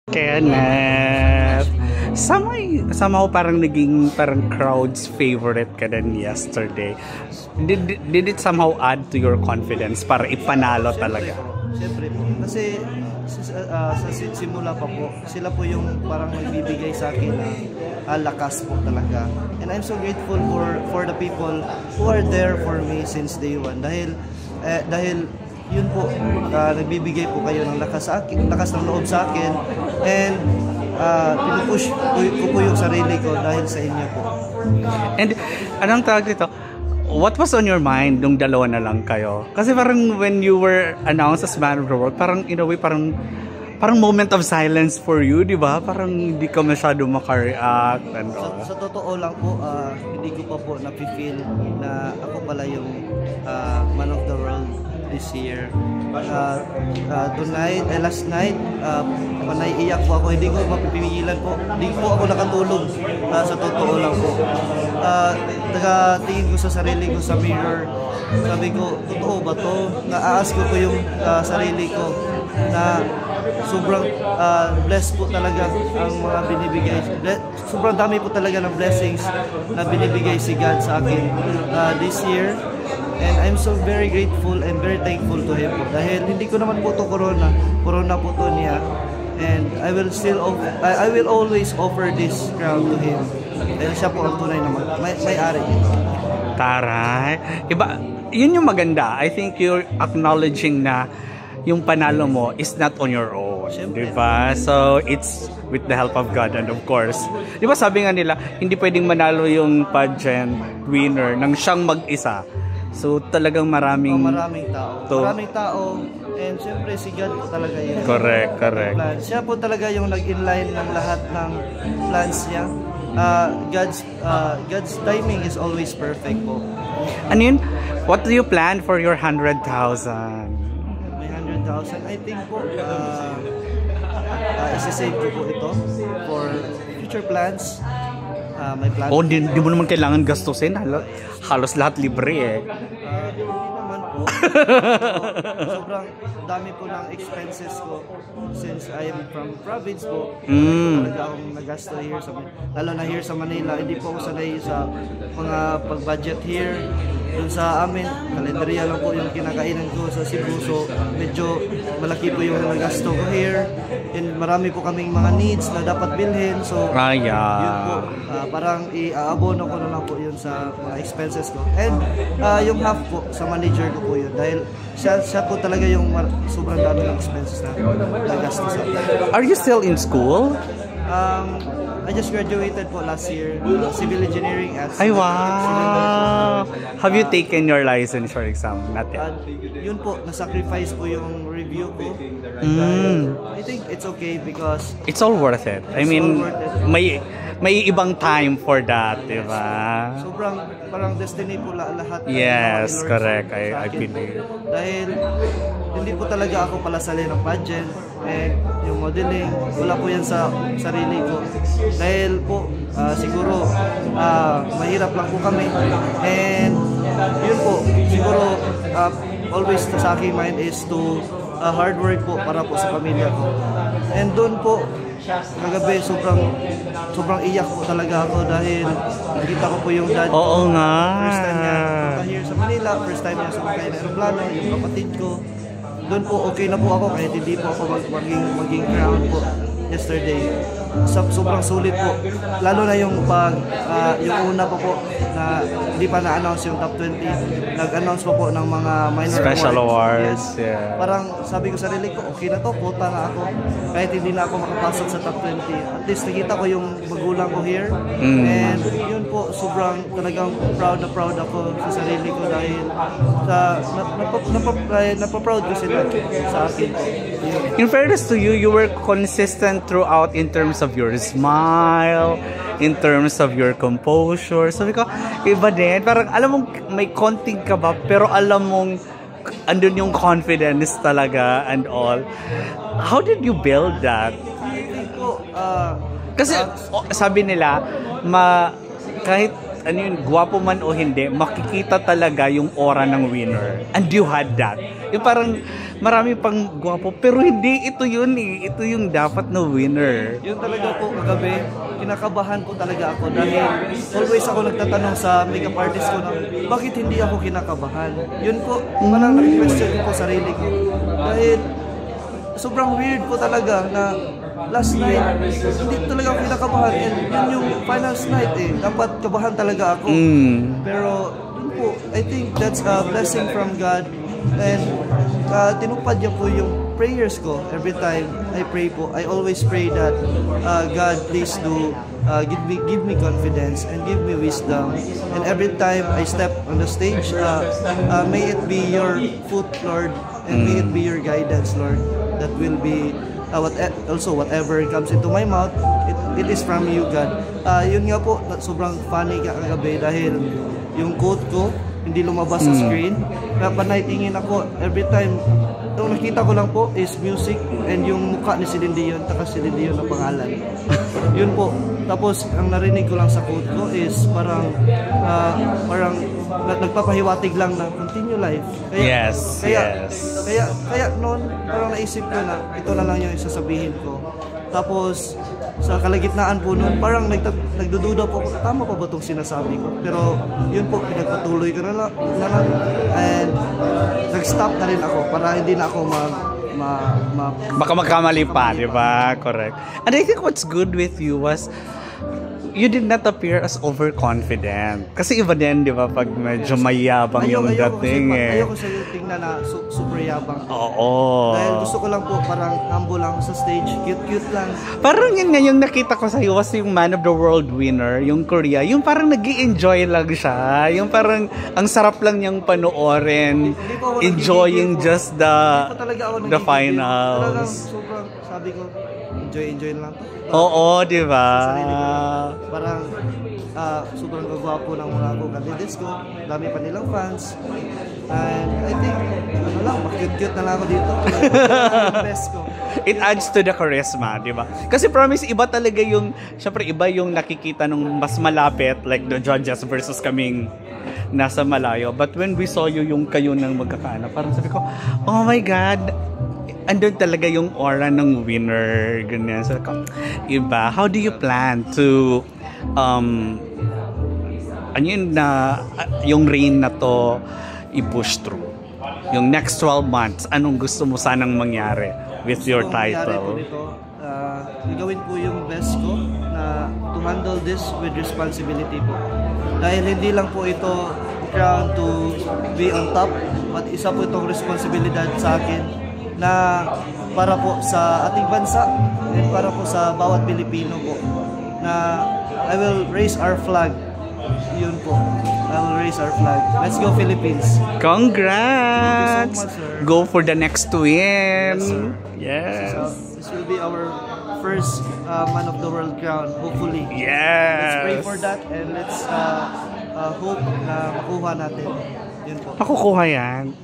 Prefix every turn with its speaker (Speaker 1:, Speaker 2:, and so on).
Speaker 1: Kenneth, somehow parang naging parang crowd's favorite ka din yesterday. Did it somehow add to your confidence para ipanalo talaga?
Speaker 2: Siyempre po. Kasi sa simula pa po, sila po yung parang magbibigay sa akin ng lakas po talaga. And I'm so grateful for the people who are there for me since day one. Dahil yun po, nagbibigay po kayo ng lakas sa akin, lakas ng loob sa akin, and pinupush ko po yung sarili ko dahil sa inyo po.
Speaker 1: And anong tawag dito? What was on your mind nung dalawa na lang kayo? Kasi parang when you were announced as man of the world, parang in a way, parang moment of silence for you, di ba? Parang hindi ka masyado makareact and all.
Speaker 2: Sa totoo lang po, hindi ko pa po napifeel na ako pala yung man of the world this year. Last night, panay-iyak po ako. Hindi ko mapipigilan po. Hindi po ako nakatulog. Sa totoo lang po. Tingin ko sa sarili ko sa mirror. Sabi ko, totoo ba to? Naaas ko yung sarili ko na sobrang blessed po talaga ang mga binibigay. Sobrang dami po talaga ng blessings na binibigay si God sa akin this year. And I'm so very grateful and very thankful to Him po. Dahil hindi ko naman po ito corona po to niya. And I will always offer this crown to Him. Dahil siya po ang tunay na may-ari nito.
Speaker 1: Taray. Iba, yun yung maganda. I think you're acknowledging na yung panalo mo is not on your own. Diba? So, it's with the help of God and of course. Diba sabi nga nila, hindi pwedeng manalo yung pageant winner nang siyang mag-isa. So, talagang maraming
Speaker 2: tao. Maraming tao. And siyempre, si God po talaga yun.
Speaker 1: Correct.
Speaker 2: Siya po talaga yung nag-inline ng lahat ng plans niya. God's timing is always perfect po.
Speaker 1: Ano yun? What do you plan for your 100,000?
Speaker 2: May 100,000? I think po, isa-save ko po ito for future plans. May plan.
Speaker 1: Oh, di mo naman kailangan gastusin. Halos lahat libre eh.
Speaker 2: Hindi naman po. Sobrang dami po ng expenses ko since I am from province po. Talaga akong nagasto here lalo na here sa Manila. Hindi po ako sanay sa mga pag-budget here. Doon sa amin, kalendarya lang po yung kinakainan ko sa Cebu. So, medyo malaki po yung nagasto ko here. And marami po kaming mga needs na dapat bilhin. So, yun po. Parang i-aabono ko na lang po yun sa mga expenses ko. And yung half po sa manager ko po yun. Dahil siya po talaga yung sobrang dami ng expenses na nagasto sa akin.
Speaker 1: Are you still in school?
Speaker 2: I just graduated po last year, civil engineering at
Speaker 1: Ay, wow! Have you taken your license for exam? Not yet.
Speaker 2: Yun po, nasacrifice po yung review ko. I think it's okay because
Speaker 1: it's all worth it. I mean, may ibang time for that, di ba?
Speaker 2: Sobrang parang destiny po lahat.
Speaker 1: Yes, correct. I believe.
Speaker 2: Dahil hindi po talaga ako palasali ng pageant and yung modeling, wala po yan sa sarili ko. Dahil po, siguro, mahirap lang po kami. And yun po, siguro, always sa aking mind is to hard work po para po sa pamilya ko. And doon po, kagabi, sobrang iyak po talaga ako dahil nakita ko po yung dad ko.
Speaker 1: Oo nga.
Speaker 2: First time niya punta here sa Manila, first time niya sumakay ng aeroplano, yung kapatid ko. Doon po okay na po ako kahit hindi po ako maging crown po yesterday. Sobrang sulit po. Lalo na yung yung una po na hindi pa na-announce yung top 20. Nag-announce po ng mga minor
Speaker 1: special awards.
Speaker 2: Yes.
Speaker 1: Yeah.
Speaker 2: Parang sabi ko sa sarili ko, okay na to, puta na ako. Kahit hindi na ako makapasok sa top 20. At least nakita ko yung magulang ko here. And yun po, sobrang talagang proud ako sa sarili ko dahil napaproud ko sila sa akin.
Speaker 1: In fairness to you, you were consistent throughout in terms of your smile, in terms of your composure. Sabi ko, iba din. Parang alam mong may konting kaba, pero alam mong andun yung confidence talaga and all. How did you build that?
Speaker 2: I think po,
Speaker 1: kasi sabi nila, kahit ano yun, gwapo man o hindi, makikita talaga yung aura ng winner. And you had that. Yung parang marami pang gwapo, pero hindi ito yun eh. Ito yung dapat na winner.
Speaker 2: Yun talaga po kagabi, kinakabahan po talaga ako dahil always ako nagtatanong sa makeup artist ko na bakit hindi ako kinakabahan. Yun po, parang nag-question ko po sarili ko. Dahil sobrang weird po talaga na last night, hindi talaga ako kinakabahan. And yun yung finals night eh. Dapat kabahan talaga ako. Pero yun po, I think that's a blessing from God. And tinupad niya po yung prayers ko. Every time I pray po, I always pray that God, please do give me confidence and give me wisdom. And every time I step on the stage, may it be your foot, Lord, and may it be your guidance, Lord, that will be also whatever comes into my mouth, it is from you, God. Yun nga po, sobrang funny kagabi dahil yung quote ko hindi lumabas sa screen. Kaya panaytingin ako every time. Yung nakita ko lang po is music and yung mukha ni Celine Dion, taka Celine Dion na pangalan. Yun po. Tapos ang narinig ko lang sa quote ko is parang nagpapahiwatig lang na continue life. Kaya noon parang naisip ko na ito na lang yung isasabihin ko. Tapos sa kalagitnaan po noon, parang nagdududa po ako, tama pa ba itong sinasabi ko? Pero yun po, pinagpatuloy ko na lang and nag-stop na rin ako para hindi na ako
Speaker 1: baka magkamali pa, di ba? Correct. And I think what's good with you was you did not appear as overconfident. Kasi iba din, di ba, pag medyo mayabang yung dating eh.
Speaker 2: Ayoko sa'yo tingnan na super yabang.
Speaker 1: Oo.
Speaker 2: Dahil gusto ko lang po, parang humble lang sa stage, cute-cute lang.
Speaker 1: Parang yun nga yung nakita ko sa'yo kasi yung Man of the World winner, yung Korea, yung parang nag-i-enjoy lang siya. Yung parang ang sarap lang niyang panoorin, enjoying just the finals.
Speaker 2: Talagang sobrang, sabi ko, enjoy lang to.
Speaker 1: Oo, di ba?
Speaker 2: Parang sobrang gagwapo ng mga candidates ko. Dami pa nilang fans. And I think, cute na lang ako dito. Best ko.
Speaker 1: It adds to the charisma, di ba? Kasi promise, iba talaga yung, syempre iba yung nakikita nung mas malapit, like the judges versus kaming nasa malayo. But when we saw you, yung kayo ng magkakaana, parang sabi ko, oh my God, andun talaga yung aura ng winner, ganyan. So, iba, how do you plan to yung reign na to i-push through? Yung next 12 months, anong gusto mo sanang mangyari with your title?
Speaker 2: Gagawin po yung best ko na to handle this with responsibility po. Dahil hindi lang po ito crown to be on top, but isa po itong responsibilidad sa akin na para po sa ating bansa and para po sa bawat Pilipino po na I will raise our flag. Yun po. I will raise our flag. Let's go Philippines.
Speaker 1: Congrats!
Speaker 2: Thank you so much, sir.
Speaker 1: Go for the next win.
Speaker 2: Yes, sir.
Speaker 1: Yes.
Speaker 2: This will be our first Man of the World crown, hopefully.
Speaker 1: Yes.
Speaker 2: Let's pray for that and let's hope na makuha natin. Yun po.
Speaker 1: Makukuha yan.